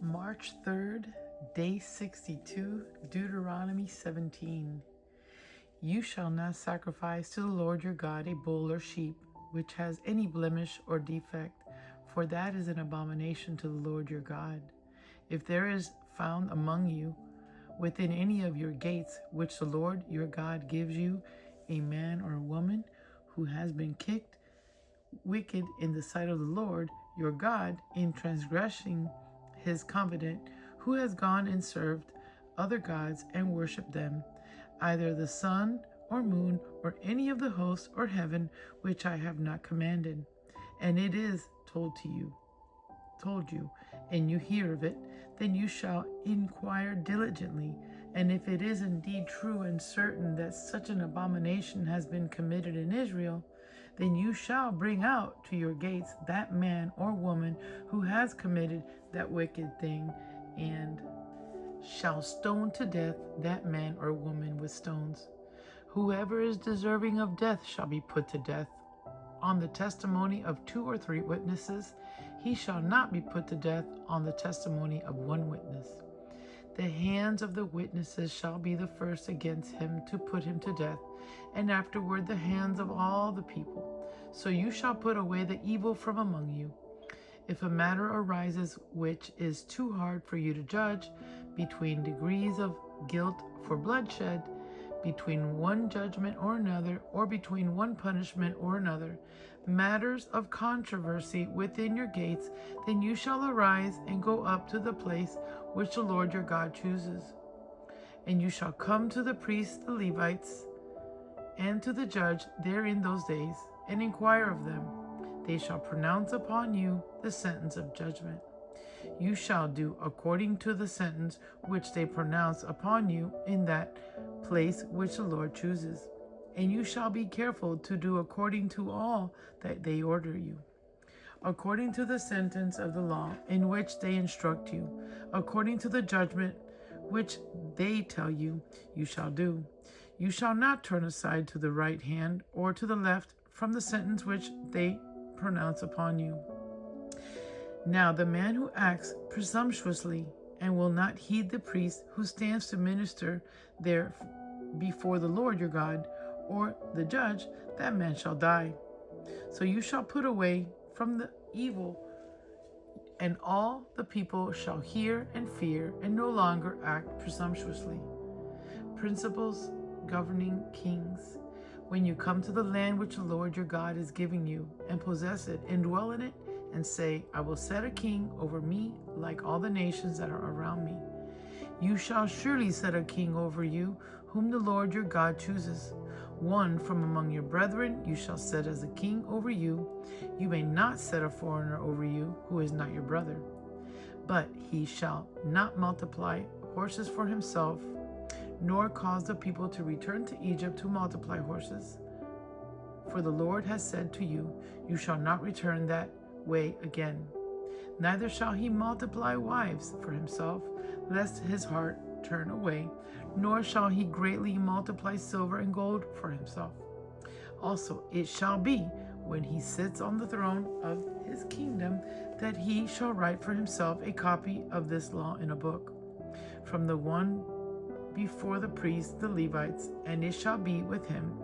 March 3rd, day 62, Deuteronomy 17. You shall not sacrifice to the Lord your God a bull or sheep, which has any blemish or defect, for that is an abomination to the Lord your God. If there is found among you, within any of your gates, which the Lord your God gives you, a man or a woman who has been kicked wicked in the sight of the Lord your God in transgressing his covenant, who has gone and served other gods and worshipped them, either the sun or moon or any of the hosts or heaven, which I have not commanded, and it is told you, and you hear of it, then you shall inquire diligently. And if it is indeed true and certain that such an abomination has been committed in Israel, then you shall bring out to your gates that man or woman who has committed that wicked thing, and shall stone to death that man or woman with stones. Whoever is deserving of death shall be put to death. On the testimony of 2 or 3 witnesses, he shall not be put to death on the testimony of 1 witness. The hands of the witnesses shall be the first against him to put him to death, and afterward the hands of all the people. So you shall put away the evil from among you. If a matter arises which is too hard for you to judge, between degrees of guilt for bloodshed, between one judgment or another, or between one punishment or another, matters of controversy within your gates, then you shall arise and go up to the place which the Lord your God chooses. And you shall come to the priests, the Levites, and to the judge there in those days, and inquire of them. They shall pronounce upon you the sentence of judgment. You shall do according to the sentence which they pronounce upon you in that place which the Lord chooses. And you shall be careful to do according to all that they order you, according to the sentence of the law in which they instruct you, according to the judgment which they tell you, you shall do. You shall not turn aside to the right hand or to the left from the sentence which they pronounce upon you. Now the man who acts presumptuously and will not heed the priest who stands to minister there before the Lord your God, or the judge, that man shall die. So you shall put away from the evil, and all the people shall hear and fear, and no longer act presumptuously. Principles governing kings. When you come to the land which the Lord your God is giving you, and possess it, and dwell in it, and say, I will set a king over me like all the nations that are around me. You shall surely set a king over you, whom the Lord your God chooses. One from among your brethren you shall set as a king over you. You may not set a foreigner over you, who is not your brother. But he shall not multiply horses for himself, nor cause the people to return to Egypt to multiply horses. For the Lord has said to you, you shall not return that way again. Neither shall he multiply wives for himself, lest his heart turn away, nor shall he greatly multiply silver and gold for himself. Also it shall be, when he sits on the throne of his kingdom, that he shall write for himself a copy of this law in a book, from the one before the priests, the Levites, and it shall be with him,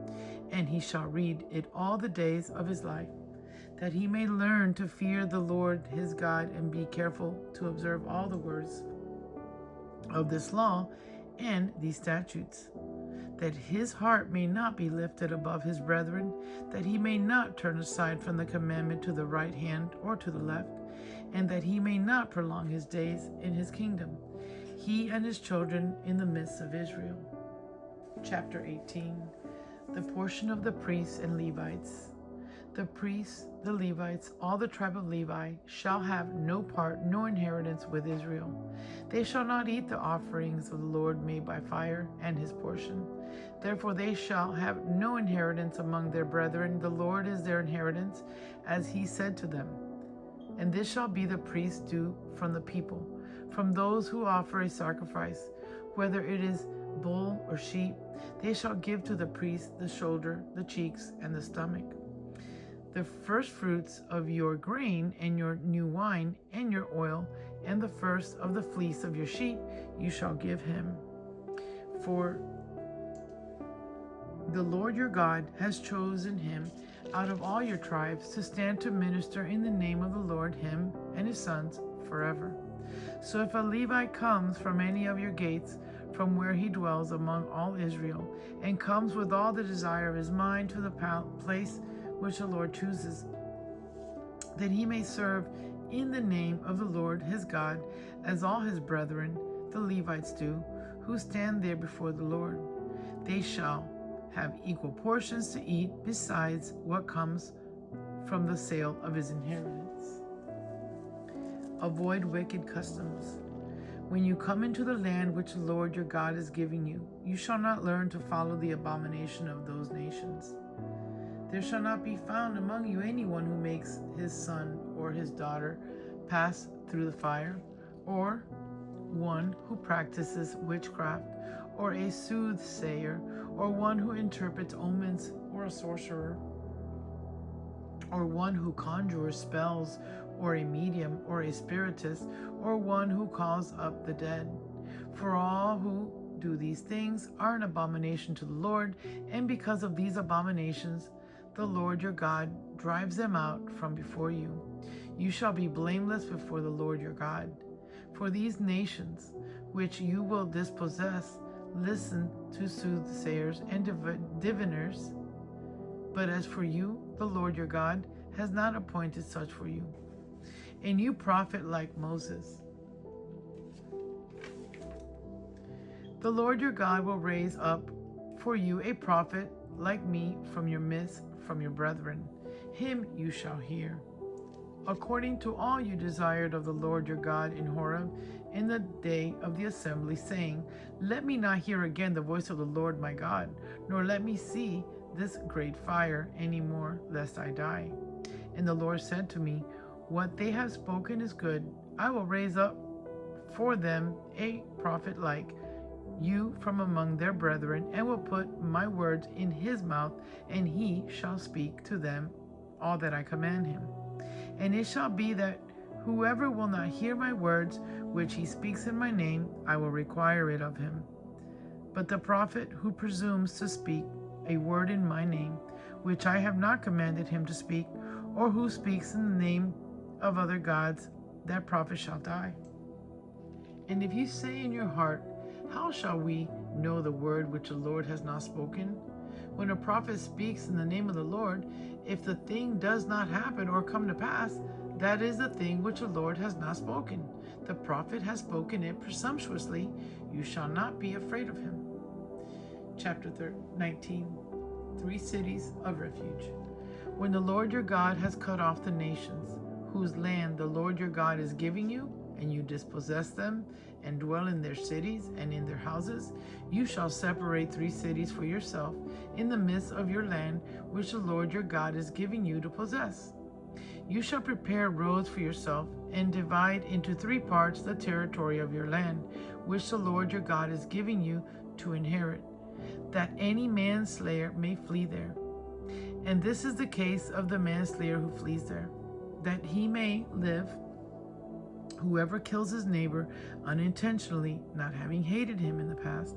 and he shall read it all the days of his life, that he may learn to fear the Lord his God, and be careful to observe all the words of this law and these statutes, that his heart may not be lifted above his brethren, that he may not turn aside from the commandment to the right hand or to the left, and that he may not prolong his days in his kingdom, he and his children in the midst of Israel. Chapter 18. The portion of the priests and Levites. The priests, the Levites, all the tribe of Levi, shall have no part, no inheritance with Israel. They shall not eat the offerings of the Lord made by fire, and his portion. Therefore they shall have no inheritance among their brethren. The Lord is their inheritance, as he said to them. And this shall be the priest's due from the people, from those who offer a sacrifice, whether it is bull or sheep. They shall give to the priest the shoulder, the cheeks, and the stomach. The first fruits of your grain, and your new wine, and your oil, and the first of the fleece of your sheep you shall give him. For the Lord your God has chosen him out of all your tribes to stand to minister in the name of the Lord, him and his sons forever. So if a Levite comes from any of your gates, from where he dwells among all Israel, and comes with all the desire of his mind to the place which the Lord chooses, that he may serve in the name of the Lord his God, as all his brethren, the Levites, do, who stand there before the Lord, they shall have equal portions to eat besides what comes from the sale of his inheritance. Avoid wicked customs. When you come into the land which the Lord your God is giving you, you shall not learn to follow the abomination of those nations. There shall not be found among you anyone who makes his son or his daughter pass through the fire, or one who practices witchcraft, or a soothsayer, or one who interprets omens, or a sorcerer, or one who conjures spells, or a medium, or a spiritist, or one who calls up the dead. For all who do these things are an abomination to the Lord, and because of these abominations, the Lord your God drives them out from before you. You shall be blameless before the Lord your God. For these nations, which you will dispossess, listen to soothsayers and diviners. But as for you, the Lord your God has not appointed such for you. And you prophet like Moses. The Lord your God will raise up for you a prophet like me from your midst, from your brethren. Him you shall hear. According to all you desired of the Lord your God in Horeb in the day of the assembly, saying, Let me not hear again the voice of the Lord my God, nor let me see this great fire any more, lest I die. And the Lord said to me, What they have spoken is good. I will raise up for them a prophet like you from among their brethren, and will put my words in his mouth, and he shall speak to them all that I command him. And it shall be that whoever will not hear my words, which he speaks in my name, I will require it of him. But the prophet who presumes to speak a word in my name, which I have not commanded him to speak, or who speaks in the name of other gods, that prophet shall die. And if you say in your heart, How shall we know the word which the Lord has not spoken? When a prophet speaks in the name of the Lord, if the thing does not happen or come to pass, that is the thing which the Lord has not spoken. The prophet has spoken it presumptuously. You shall not be afraid of him. Chapter 19. 3 cities of refuge. When the Lord your God has cut off the nations, whose land the Lord your God is giving you, and you dispossess them, and dwell in their cities and in their houses, you shall separate 3 cities for yourself in the midst of your land, which the Lord your God is giving you to possess. You shall prepare roads for yourself, and divide into 3 parts the territory of your land, which the Lord your God is giving you to inherit, that any manslayer may flee there. And this is the case of the manslayer who flees there, that he may live. Whoever kills his neighbor unintentionally, not having hated him in the past,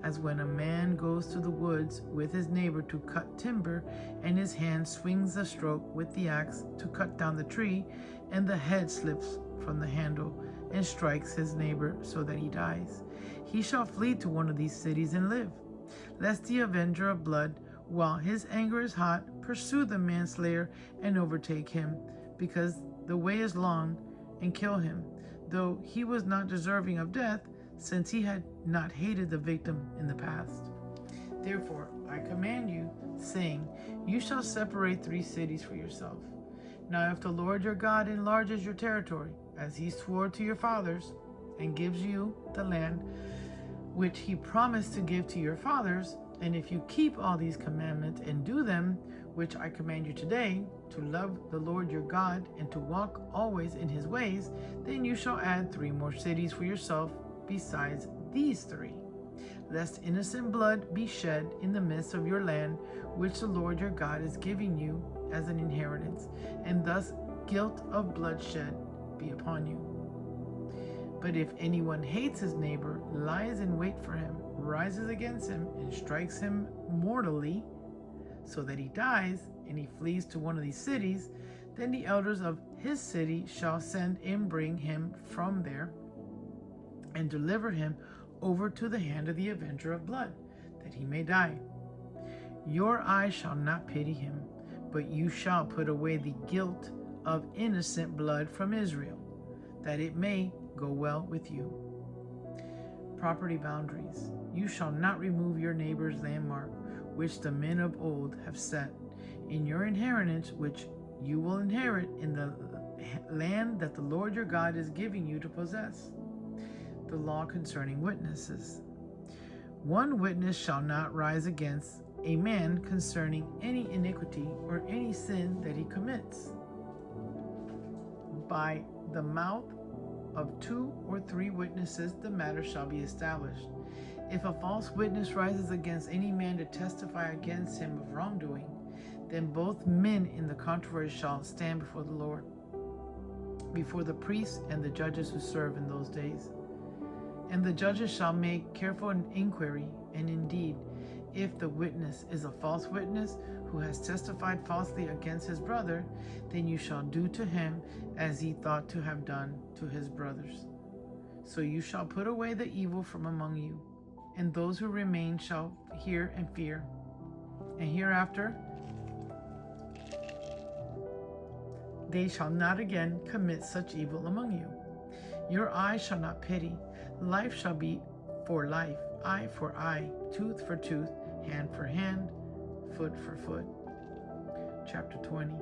as when a man goes to the woods with his neighbor to cut timber, and his hand swings a stroke with the axe to cut down the tree, and the head slips from the handle and strikes his neighbor so that he dies. He shall flee to one of these cities and live, lest the avenger of blood, while his anger is hot, pursue the manslayer and overtake him, because the way is long, and kill him, though he was not deserving of death, since he had not hated the victim in the past. Therefore I command you, saying, You shall separate 3 cities for yourself. Now if the Lord your God enlarges your territory, as he swore to your fathers, and gives you the land which he promised to give to your fathers, and if you keep all these commandments and do them, which I command you today, to love the Lord your God and to walk always in his ways, then you shall add 3 more cities for yourself besides these 3, lest innocent blood be shed in the midst of your land, which the Lord your God is giving you as an inheritance, and thus guilt of bloodshed be upon you. But if anyone hates his neighbor, lies in wait for him, rises against him, and strikes him mortally, so that he dies, and he flees to one of these cities, then the elders of his city shall send and bring him from there, and deliver him over to the hand of the avenger of blood, that he may die. Your eye shall not pity him, but you shall put away the guilt of innocent blood from Israel, that it may go well with you. Property boundaries. You shall not remove your neighbor's landmark, which the men of old have set, in your inheritance, which you will inherit in the land that the Lord your God is giving you to possess. The law concerning witnesses. One witness shall not rise against a man concerning any iniquity or any sin that he commits. By the mouth of 2 or 3 witnesses the matter shall be established. If a false witness rises against any man to testify against him of wrongdoing, then both men in the controversy shall stand before the Lord, before the priests and the judges who serve in those days. And the judges shall make careful inquiry, and indeed, if the witness is a false witness who has testified falsely against his brother, then you shall do to him as he thought to have done to his brothers. So you shall put away the evil from among you, and those who remain shall hear and fear. And hereafter they shall not again commit such evil among you. Your eye shall not pity. Life shall be for life, eye for eye, tooth for tooth, hand for hand, foot for foot. Chapter 20.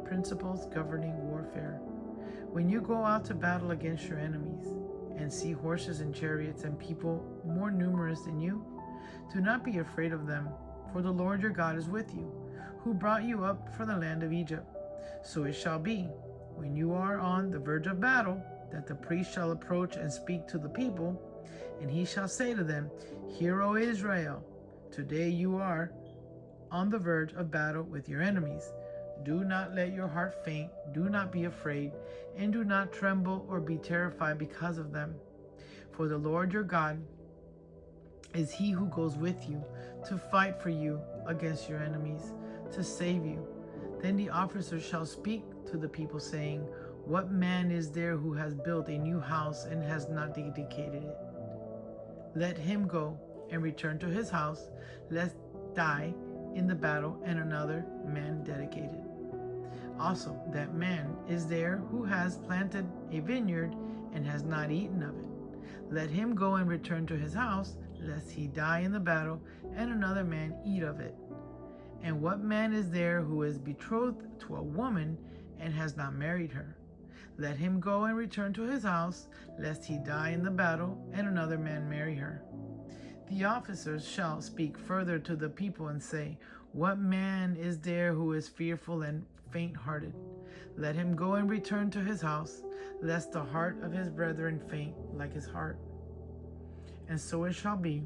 Principles governing warfare. When you go out to battle against your enemies, and see horses and chariots and people more numerous than you, do not be afraid of them, for the Lord your God is with you, who brought you up from the land of Egypt. So it shall be, when you are on the verge of battle, that the priest shall approach and speak to the people, and he shall say to them, Hear, O Israel, today you are on the verge of battle with your enemies. Do not let your heart faint, do not be afraid, and do not tremble or be terrified because of them. For the Lord your God is he who goes with you to fight for you against your enemies, to save you. Then the officers shall speak to the people, saying, What man is there who has built a new house and has not dedicated it? Let him go and return to his house, lest die in the battle and another man dedicate it. Also, that man is there who has planted a vineyard and has not eaten of it. Let him go and return to his house, lest he die in the battle and another man eat of it. And what man is there who is betrothed to a woman and has not married her? Let him go and return to his house, lest he die in the battle and another man marry her. The officers shall speak further to the people and say, What man is there who is fearful and faint-hearted? Let him go and return to his house, lest the heart of his brethren faint like his heart. And so it shall be,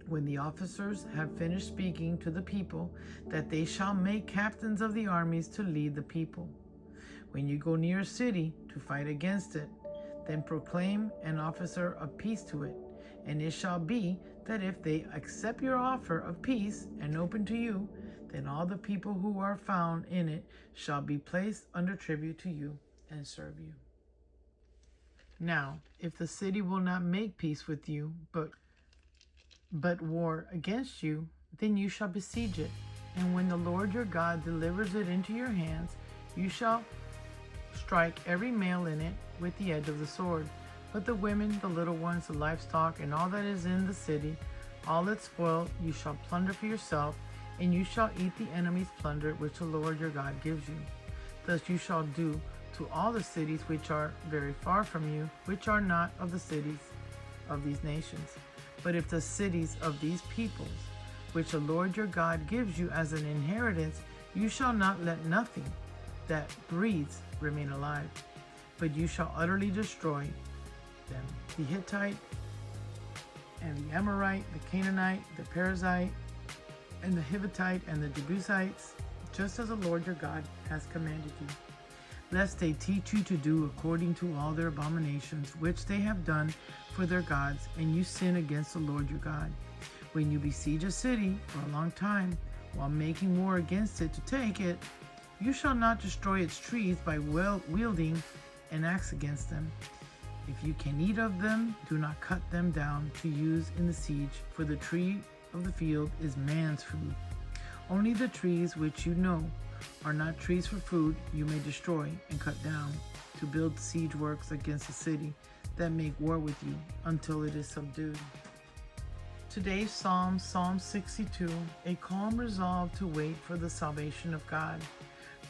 when the officers have finished speaking to the people, that they shall make captains of the armies to lead the people. When you go near a city to fight against it, then proclaim an officer of peace to it. And it shall be that if they accept your offer of peace and open to you, then all the people who are found in it shall be placed under tribute to you and serve you. Now, if the city will not make peace with you, but war against you, then you shall besiege it. And when the Lord your God delivers it into your hands, you shall strike every male in it with the edge of the sword. But the women, the little ones, the livestock, and all that is in the city, all its spoil, you shall plunder for yourself, and you shall eat the enemy's plunder which the Lord your God gives you. Thus you shall do to all the cities which are very far from you, which are not of the cities of these nations. But if the cities of these peoples, which the Lord your God gives you as an inheritance, you shall not let nothing that breathes remain alive, but you shall utterly destroy them. The Hittite and the Amorite, the Canaanite, the Perizzite, and the Hivite and the Jebusites, just as the Lord your God has commanded you. lest they teach you to do according to all their abominations which they have done for their gods, and you sin against the Lord your God. When you besiege a city for a long time, while making war against it to take it, you shall not destroy its trees by wielding an axe against them. If you can eat of them, do not cut them down to use in the siege, for the tree of the field is man's food. Only the trees which you know are not trees for food you may destroy and cut down, to build siege works against the city that make war with you until it is subdued. Today's Psalm, Psalm 62, a calm resolve to wait for the salvation of God.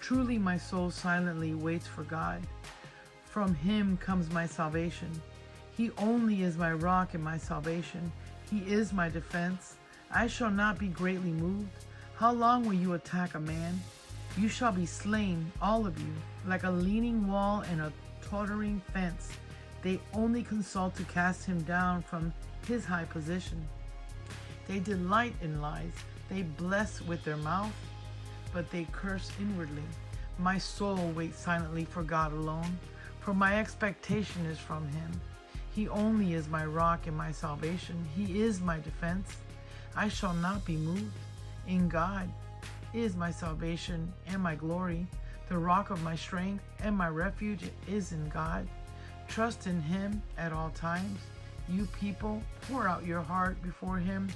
Truly my soul silently waits for God. From him comes my salvation. He only is my rock and my salvation. He is my defense. I shall not be greatly moved. How long will you attack a man? You shall be slain, all of you, like a leaning wall and a tottering fence. They only consult to cast him down from his high position. They delight in lies. They bless with their mouth, but they curse inwardly. My soul waits silently for God alone, for my expectation is from him. He only is my rock and my salvation. He is my defense. I shall not be moved. In God is my salvation and my glory. The rock of my strength and my refuge is in God. Trust in him at all times. You people, pour out your heart before him.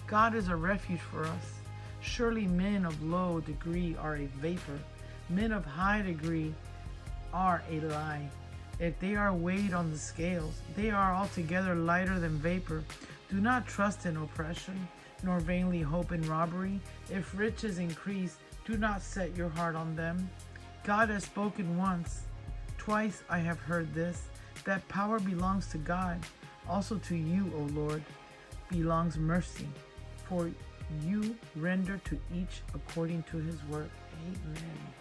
God is a refuge for us. Surely men of low degree are a vapor. Men of high degree are a lie. If they are weighed on the scales, they are altogether lighter than vapor. Do not trust in oppression, nor vainly hope in robbery. If riches increase, do not set your heart on them. God has spoken once. Twice I have heard this, that power belongs to God. Also to you, O Lord, belongs mercy, for you render to each according to his work. Amen.